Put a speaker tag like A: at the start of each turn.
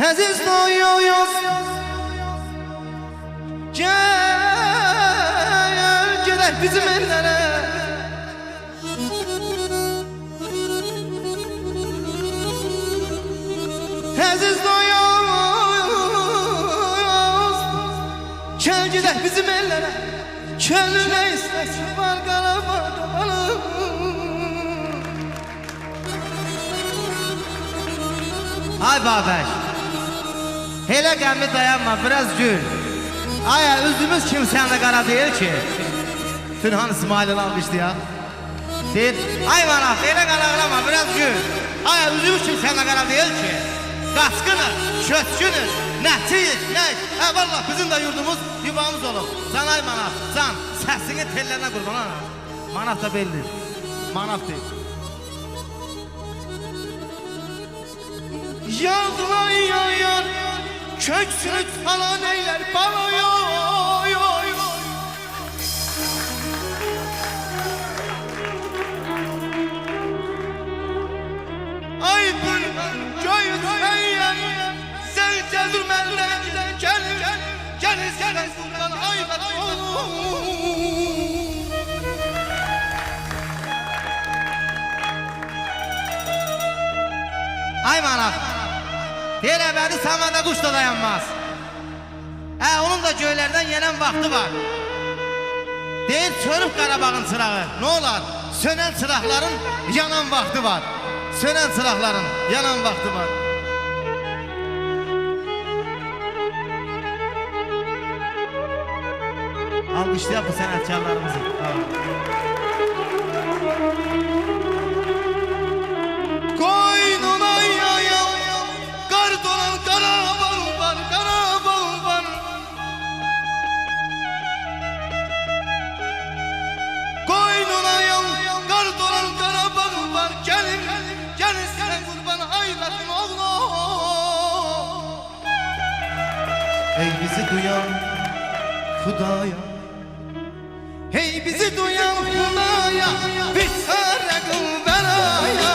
A: Aziz doyuyoruz. Gel gidelim bizim ellere. Aziz doyuyoruz. Gel gidelim bizim ellere. Gönlüne istersin var kalama kapalı. Ay babaş, hele gelme dayanma, biraz gül. Aya üzümüz kimsenin kara değil ki. Tünhan İsmail'ini almıştı ya. Deyil, ay bana hele kararlama, biraz gül. Aya üzümüz kimsenin kara değil ki. Kaskını, köskünü, nəhçiyiz, ney? Vallahi bizim de yurdumuz, yuvamız olur. Can ay manaf, can, səsini tellerine kurban ha. Manaf da belli, manaf değil. Yazılan yayar, köksünü falan eyler bana yoy. Ay bülbül köyü seyyer, sen cezur melleğine geliz buradan aybat Ay manaf. Deyir əbədi samada kuş da dayanmaz. Onun da göylərdən yenen vakti var. Deyir sönüp Qarabağın çırağı. Ne olar? Sönen çıraqların yanan vakti var. Sönen çıraqların yanan vakti var. Alkışlayaq bu sənətkarlarımızı. Koynuna yayal, kar dolan Qarabağ var, Qarabağ var. Koynuna yayal, kar dolan Qarabağ var. Gelin sen kurban aylatın oğlu. Ey bizi duyan Hudaya, hey bizi duyan Hudaya, bir çare kıl belaya.